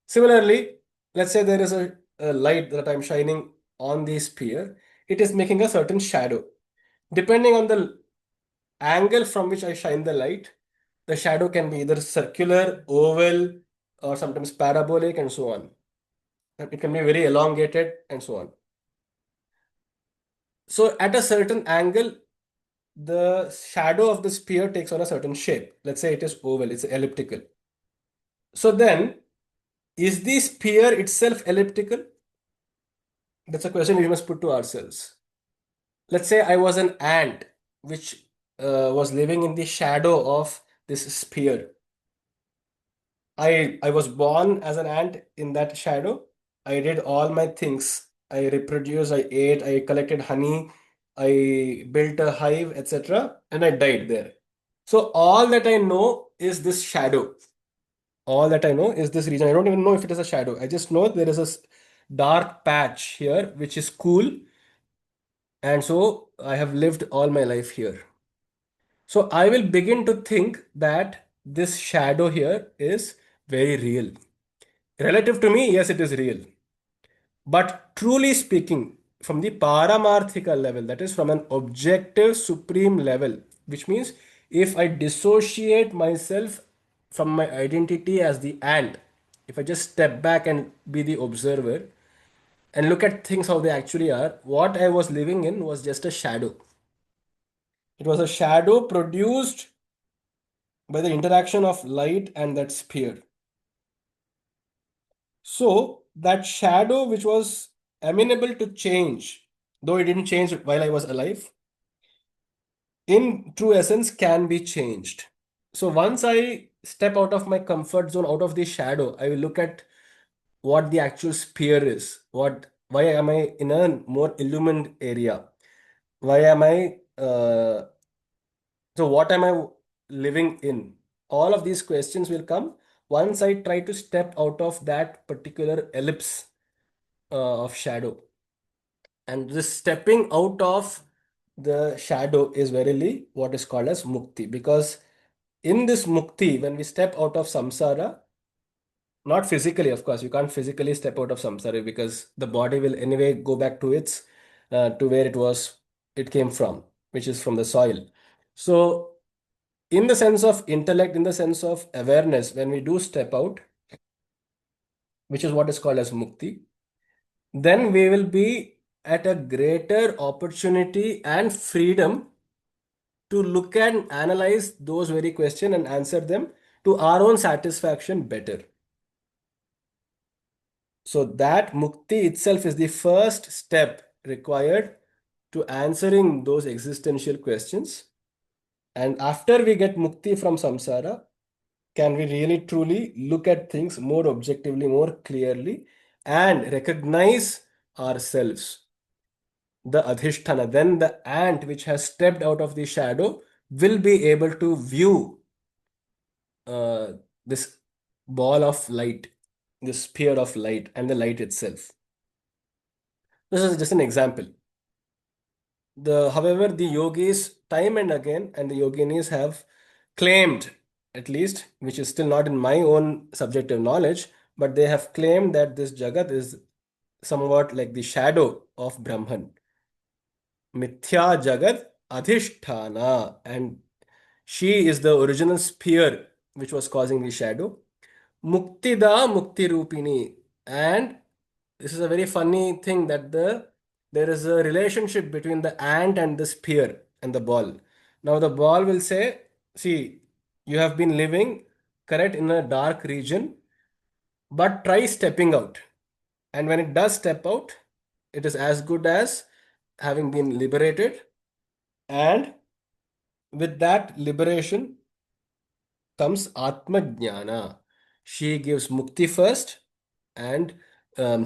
Similarly, let's say there is a light that I'm shining on the sphere. It is making a certain shadow. Depending on the angle from which I shine the light, the shadow can be either circular, oval, or sometimes parabolic, and so on. And it can be very elongated, and so on. So, at a certain angle, the shadow of the sphere takes on a certain shape. Let's say it is oval, it's elliptical. So, then is the sphere itself elliptical? That's a question we must put to ourselves. Let's say I was an ant which was living in the shadow of this sphere. I was born as an ant in that shadow. I did all my things. I reproduced, I ate, I collected honey, I built a hive, etc. And I died there. So all that I know is this shadow. All that I know is this region. I don't even know if it is a shadow. I just know there is a dark patch here which is cool. And so I have lived all my life here. So I will begin to think that this shadow here is very real. Relative to me, yes, it is real. But truly speaking, from the paramarthika level, that is from an objective supreme level, which means if I dissociate myself from my identity as the ant, if I just step back and be the observer and look at things how they actually are, what I was living in was just a shadow. It was a shadow produced by the interaction of light and that sphere. So that shadow, which was amenable to change, though it didn't change while I was alive, in true essence can be changed. So once I step out of my comfort zone, out of the shadow, I will look at what the actual sphere is. Why am I in a more illumined area? Why am I, so what am I living in? All of these questions will come once I try to step out of that particular ellipse of shadow. And this stepping out of the shadow is verily what is called as mukti. Because in this mukti, when we step out of samsara, Not physically, of course. You can't physically step out of samsara because the body will anyway go back to its to where it came from, which is from the soil. So, in the sense of intellect, in the sense of awareness, when we do step out, which is what is called as mukti, then we will be at a greater opportunity and freedom to look and analyze those very questions and answer them to our own satisfaction better. So that mukti itself is the first step required to answering those existential questions. And after we get mukti from samsara, can we really truly look at things more objectively, more clearly, and recognize ourselves, the adhisthana, then the ant which has stepped out of the shadow will be able to view this ball of light, this sphere of light, and the light itself. This is just an example. However, the yogis time and again, and the yoginis have claimed, at least, which is still not in my own subjective knowledge, but they have claimed that this Jagat is somewhat like the shadow of Brahman. Mithya Jagat Adhishthana, and she is the original sphere which was causing the shadow. Muktida Mukti Rupini, and this is a very funny thing that there is a relationship between the ant and the spear and the ball. Now the ball will say, see, you have been living, correct, in a dark region, but try stepping out. And when it does step out, it is as good as having been liberated. And with that liberation comes Atma Jnana. She gives Mukti first, and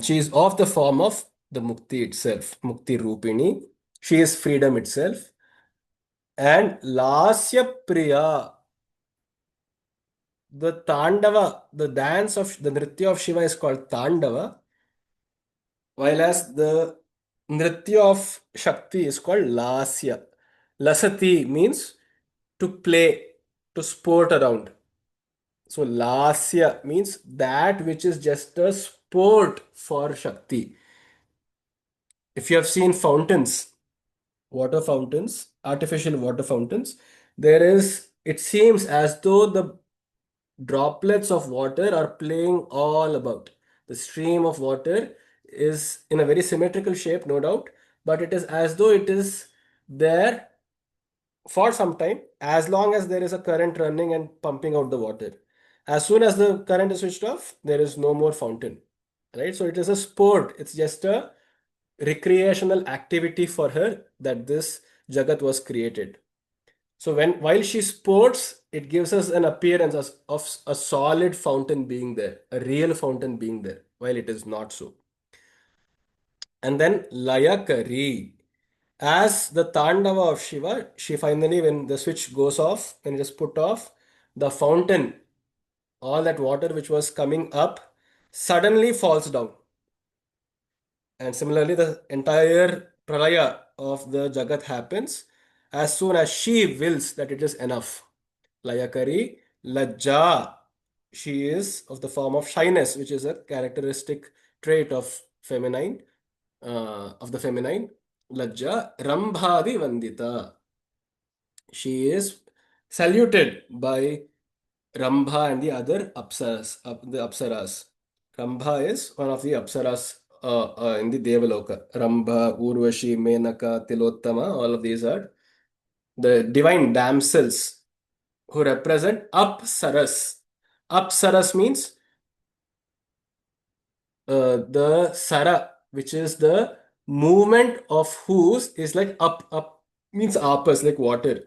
she is of the form of the Mukti itself, Mukti Rupini. She is freedom itself. And Lasya Priya, the Tandava, the dance of the Nritya of Shiva is called Tandava, while as the Nritya of Shakti is called Lasya. Lasati means to play, to sport around. So Lasya means that which is just a sport for Shakti. If you have seen fountains, water fountains, artificial water fountains, it seems as though the droplets of water are playing all about. The stream of water is in a very symmetrical shape, no doubt, but it is as though it is there for some time, as long as there is a current running and pumping out the water. As soon as the current is switched off, there is no more fountain, right? So it is a sport. It's just a recreational activity for her that this Jagat was created. So while she sports, it gives us an appearance of a solid fountain being there, a real fountain being there, while it is not so. And then Layakari. As the Tandava of Shiva, she finally, when the switch goes off, when it is put off, the fountain, all that water which was coming up, suddenly falls down. And similarly, the entire pralaya of the Jagat happens as soon as she wills that it is enough. Layakari, Lajja, she is of the form of shyness, which is a characteristic trait of the feminine. Lajja, Rambhadi Vandita. She is saluted by Rambha and the other Apsaras. Rambha is one of the Apsaras in the Devaloka. Rambha, Urvashi, Menaka, Tilottama, all of these are the divine damsels who represent Apsaras. Apsaras means the Sara, which is the movement of whose is like up, means apas, like water.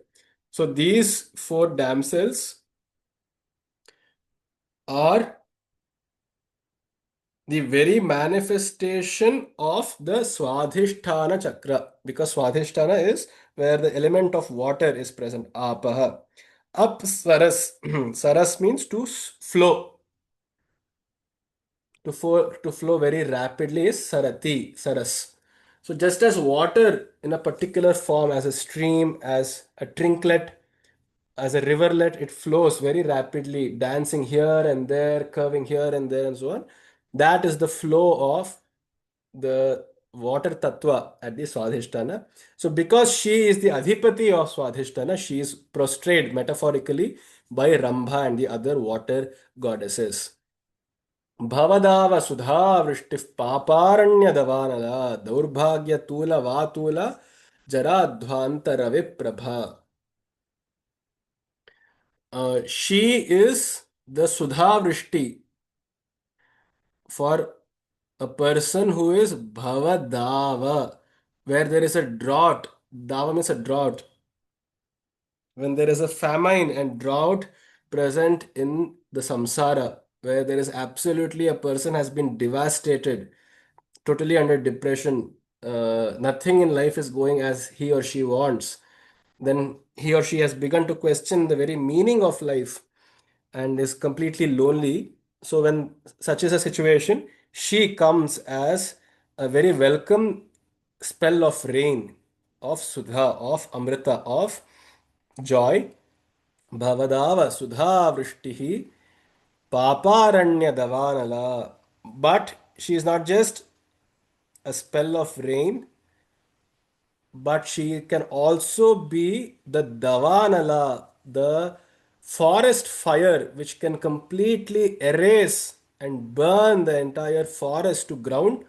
So these four damsels are the very manifestation of the Swadhisthana chakra, because Swadhisthana is where the element of water is present. Apaha. Up saras. Saras means to flow. To flow very rapidly is sarati, saras. So just as water in a particular form, as a stream, as a trinklet, as a riverlet, it flows very rapidly, dancing here and there, curving here and there, and so on. That is the flow of the water tattva at the Swadhisthana. So, because she is the Adhipati of Swadhisthana, she is prostrated metaphorically by Rambha and the other water goddesses. भवदाव सुधा वृष्टिः पापारण्यदवानल दौर्भाग्यतूल वातूल जराध्वान्तरविप्रभा. She is the Sudha Vrishti for a person who is Bhavadava, where there is a drought. Dava means a drought. When there is a famine and drought present in the samsara, where there is absolutely a person has been devastated, totally under depression, nothing in life is going as he or she wants, then he or she has begun to question the very meaning of life and is completely lonely. So, when such is a situation, she comes as a very welcome spell of rain, of Sudha, of Amrita, of joy. Bhavadava Sudha Vrishtihi Paparanya Davanala. But she is not just a spell of rain, but she can also be the Davanala, the forest fire, which can completely erase and burn the entire forest to ground.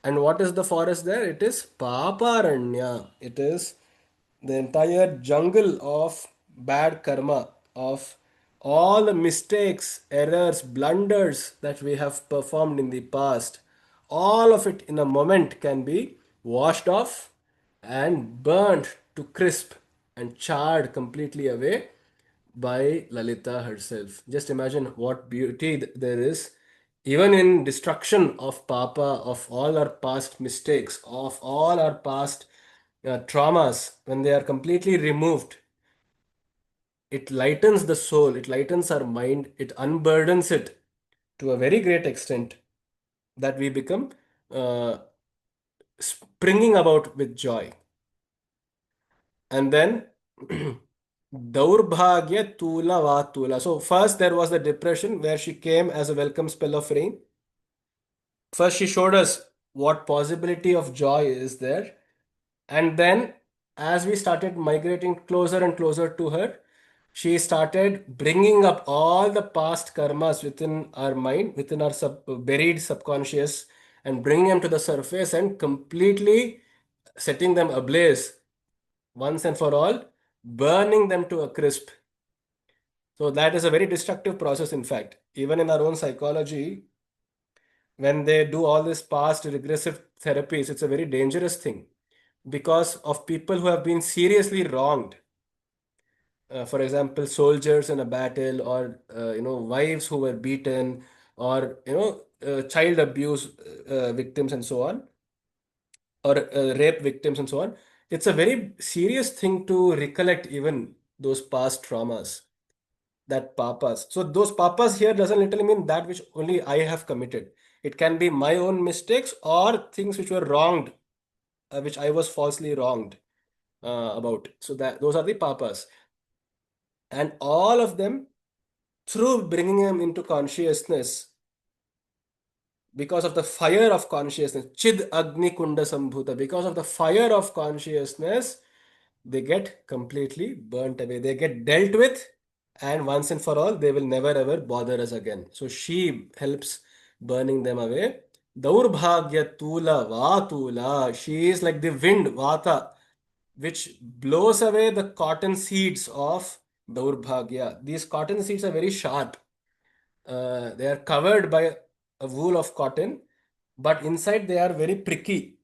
And what is the forest there? It is Paparanya. It is the entire jungle of bad karma, of all the mistakes, errors, blunders that we have performed in the past. All of it in a moment can be washed off and burnt to crisp and charred completely away by Lalita herself. Just imagine what beauty there is, even in destruction of Papa, of all our past mistakes, of all our past traumas, when they are completely removed, it lightens the soul, it lightens our mind, it unburdens it to a very great extent that we become uh, springing about with joy. And then Daurbhagya Tula Vatula. So first there was the depression where she came as a welcome spell of rain. First she showed us what possibility of joy is there. And then as we started migrating closer and closer to her, she started bringing up all the past karmas within our mind, within our buried subconscious, and bringing them to the surface and completely setting them ablaze once and for all, burning them to a crisp. So that is a very destructive process, in fact. Even in our own psychology, when they do all this past regressive therapies, it's a very dangerous thing because of people who have been seriously wronged. For example, soldiers in a battle, or wives who were beaten, or child abuse victims and so on, or rape victims and so on. It's a very serious thing to recollect even those past traumas, that papas. So those papas here doesn't literally mean that which only I have committed. It can be my own mistakes or things which were wronged, which I was falsely wronged about. So that those are the papas, and all of them, through bringing them into consciousness, because of the fire of consciousness, Chid Agni Kunda Sambhuta, because of the fire of consciousness, they get completely burnt away. They get dealt with, and once and for all, they will never ever bother us again. So she helps burning them away. Daurbhagya Tula Vatula. She is like the wind, Vata, which blows away the cotton seeds of Daurbhagya. These cotton seeds are very sharp. They are covered by a wool of cotton, but inside they are very pricky,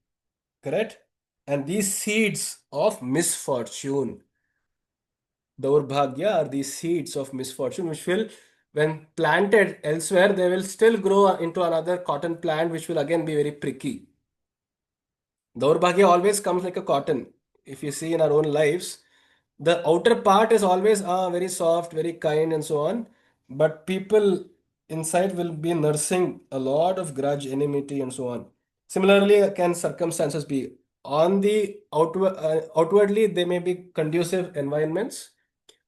correct? And these seeds of misfortune, Daurbhagya, are these seeds of misfortune which will, when planted elsewhere, they will still grow into another cotton plant which will again be very pricky. Daurbhagya always comes like a cotton. If you see in our own lives, the outer part is always very soft, very kind, and so on. But people inside will be nursing a lot of grudge, enmity, and so on. Similarly, can circumstances be on the outwardly they may be conducive environments,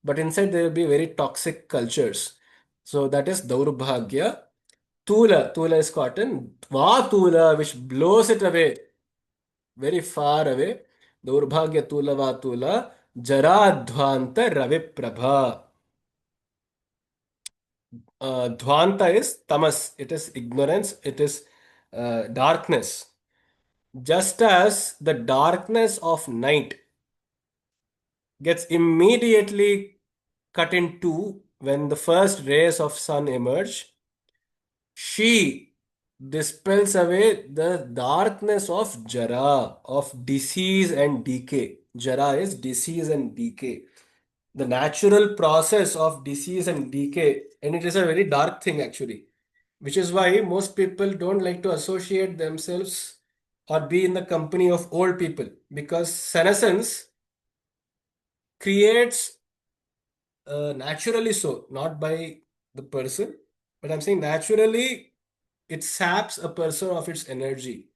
but inside there will be very toxic cultures. So that is Daurbhagya. Tula, Tula is cotton. Vatula, which blows it away, very far away. Daurbhagya Tula Vatula. Jaradhvanta Ravi Prabha. Dhvanta is tamas, it is ignorance, it is darkness. Just as the darkness of night gets immediately cut in two when the first rays of sun emerge, she dispels away the darkness of Jara, of disease and decay. Jara is disease and decay. The natural process of disease and decay, and it is a very dark thing actually, which is why most people don't like to associate themselves or be in the company of old people, because senescence creates naturally, so not by the person, but I'm saying naturally it saps a person of its energy,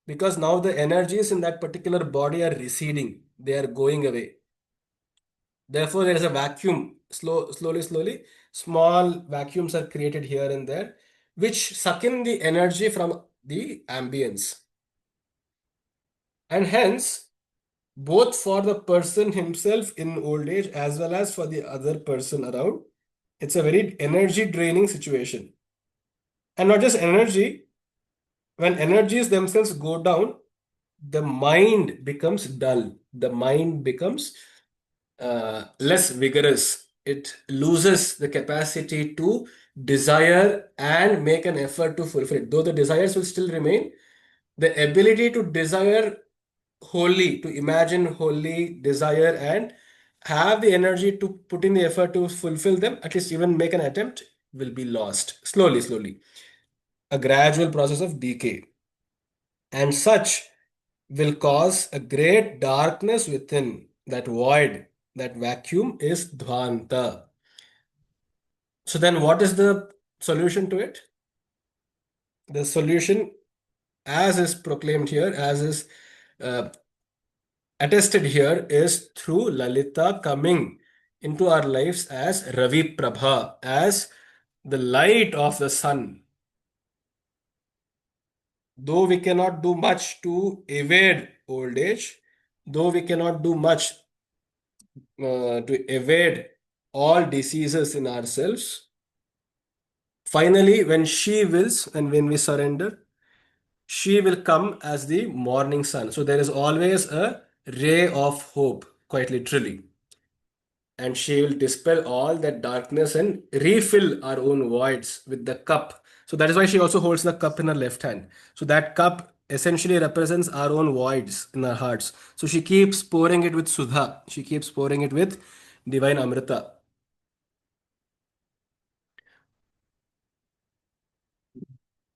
because now the energies in that particular body are receding, they are going away. Therefore, there is a vacuum. Slowly, small vacuums are created here and there, which suck in the energy from the ambience. And hence, both for the person himself in old age as well as for the other person around, it's a very energy draining situation. And not just energy, when energies themselves go down, the mind becomes dull. The mind becomes less vigorous. It loses the capacity to desire and make an effort to fulfill it. Though the desires will still remain, the ability to desire wholly, to imagine wholly, desire, and have the energy to put in the effort to fulfill them, at least even make an attempt, will be lost slowly. A gradual process of decay. And such will cause a great darkness within. That void, that vacuum is Dvanta. So then what is the solution to it? The solution, as is proclaimed here, as is uh, attested here, is through Lalita coming into our lives as Ravi Prabha, as the light of the sun. Though we cannot do much to evade old age, though we cannot do much to evade all diseases in ourselves, finally, when she wills and when we surrender, she will come as the morning sun. So there is always a ray of hope, quite literally. And she will dispel all that darkness and refill our own voids with the cup. So that is why she also holds the cup in her left hand. So that cup essentially represents our own voids in our hearts. So she keeps pouring it with Sudha. She keeps pouring it with divine Amrita.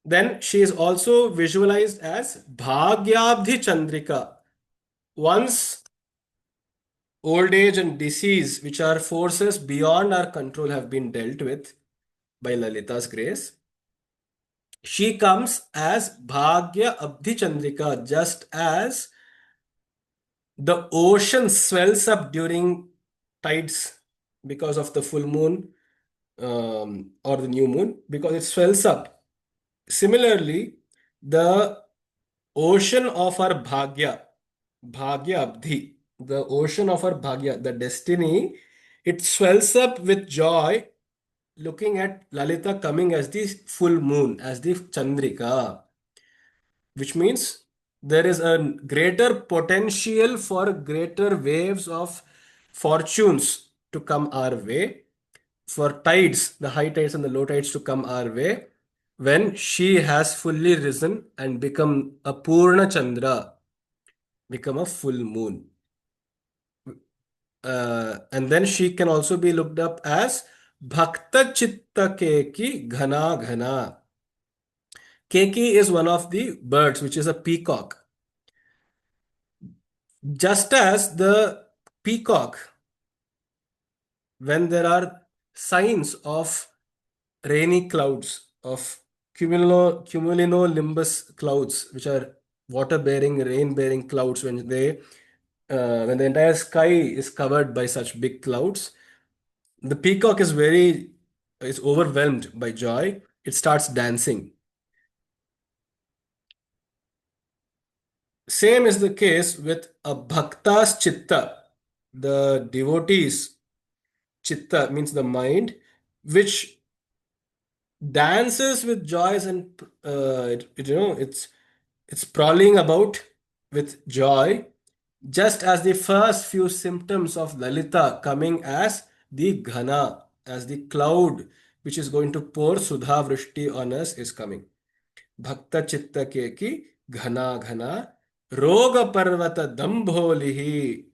Then she is also visualized as Bhagyabdhi Chandrika. Once old age and disease, which are forces beyond our control, have been dealt with by Lalita's grace, she comes as Bhagya Abdhi Chandrika, just as the ocean swells up during tides because of the full moon or the new moon, because it swells up. Similarly, the ocean of our Bhagya, Bhagya Abdhi, the ocean of our Bhagya, the destiny, it swells up with joy looking at Lalita coming as the full moon, as the Chandrika, which means there is a greater potential for greater waves of fortunes to come our way, for tides, the high tides and the low tides to come our way when she has fully risen and become a Purna Chandra, become a full moon. And then she can also be looked up as Bhakta Chitta Keki Ghana Ghana. Keki is one of the birds, which is a peacock. Just as the peacock, when there are signs of rainy clouds, of cumulonimbus clouds, which are water-bearing, rain-bearing clouds, when the entire sky is covered by such big clouds, The peacock is overwhelmed by joy. It starts dancing. Same is the case with a bhakta's chitta. The devotees chitta means the mind, which dances with joys and it's prowling about with joy, just as the first few symptoms of Lalita coming as the ghana, as the cloud which is going to pour Sudha Vrishti on us is coming. Bhakta chitta ke ki ghana ghana roga parvata dambholihi.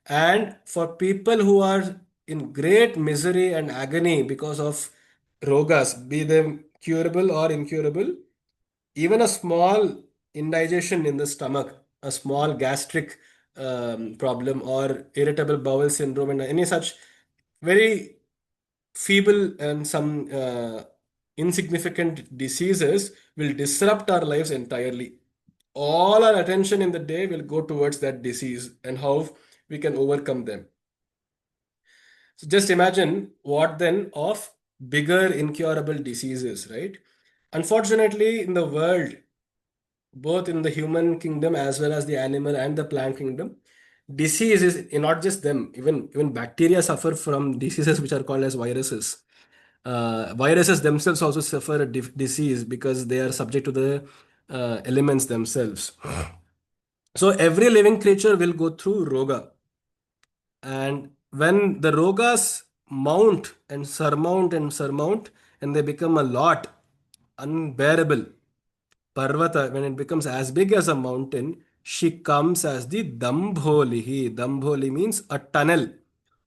And for people who are in great misery and agony because of rogas, be them curable or incurable, even a small indigestion in the stomach, a small gastric problem, or irritable bowel syndrome, and any such very feeble and some insignificant diseases will disrupt our lives entirely. All our attention in the day will go towards that disease and how we can overcome them. So just imagine what then of bigger incurable diseases, right? Unfortunately, in the world, both in the human kingdom as well as the animal and the plant kingdom, disease is not just them. Even bacteria suffer from diseases which are called as viruses. Viruses themselves also suffer a disease because they are subject to the elements themselves. So every living creature will go through roga. And when the rogas mount and surmount, and they become a lot unbearable, Parvata, when it becomes as big as a mountain, she comes as the Dambholihi. Dambholi means a tunnel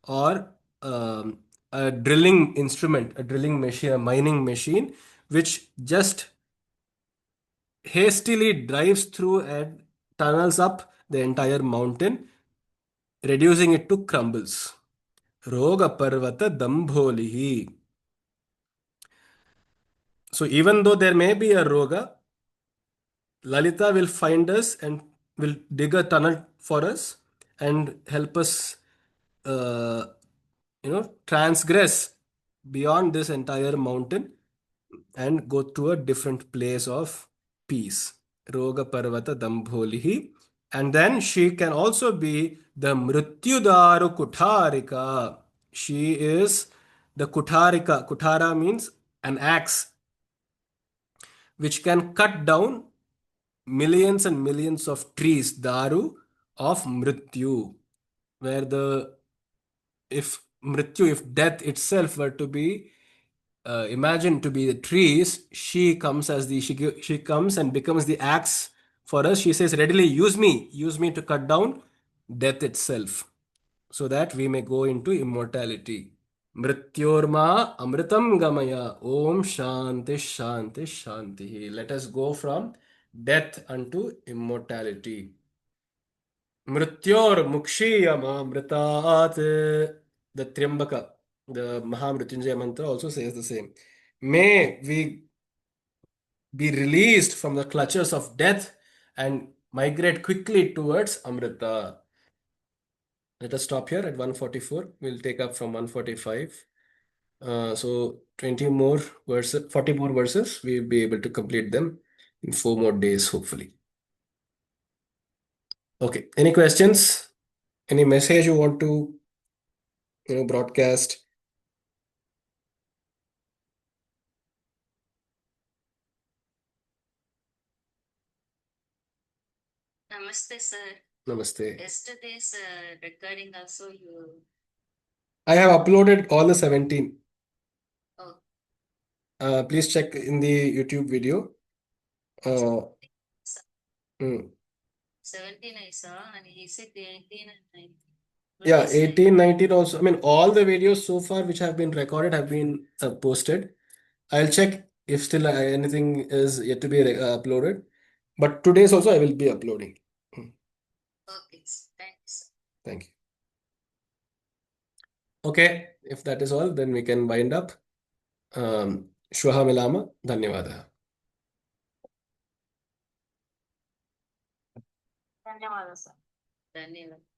or a drilling instrument, a drilling machine, a mining machine, which just hastily drives through and tunnels up the entire mountain, reducing it to crumbles. Roga Parvata Dambholihi. So even though there may be a roga, Lalita will find us and will dig a tunnel for us and help us, transgress beyond this entire mountain and go to a different place of peace. Roga Parvata Dambholihi. And then she can also be the Mrityudaru Kutharika. She is the Kutharika. Kuthara means an axe which can cut down millions and millions of trees, daru of mrityu, where if death itself were to be imagined to be the trees, she comes as she comes and becomes the axe for us. She says, readily use me to cut down death itself, so that we may go into immortality. Mrityorma amritam gamaya. Om Shanti Shanti Shanti. Let us go from death unto immortality. Mrityor mukshiyama mritat. The Triambaka, the Mahamrityunjaya mantra also says the same. May we be released from the clutches of death and migrate quickly towards Amrita. Let us stop here at 144. We'll take up from 145. So 20 more verses, 40 more verses, we'll be able to complete them in 4 more days, hopefully. Okay. Any questions? Any message you want to, broadcast? Namaste, sir. Namaste. Yesterday's recording also you. I have uploaded all the 17. Oh, Please check in the YouTube video. Uh, mm, 17 I saw, and he said 18 and 19. yeah, Release 18, 19 also. I mean, all the videos so far which have been recorded have been posted. I'll check if still anything is yet to be uploaded. But today's also I will be uploading. Mm, Okay, thanks. Thank you. Okay, if that is all, then we can wind up. Shwaha milama. Dhanyavada. ధన్యవాదాలు sir ధన్యవాదాలు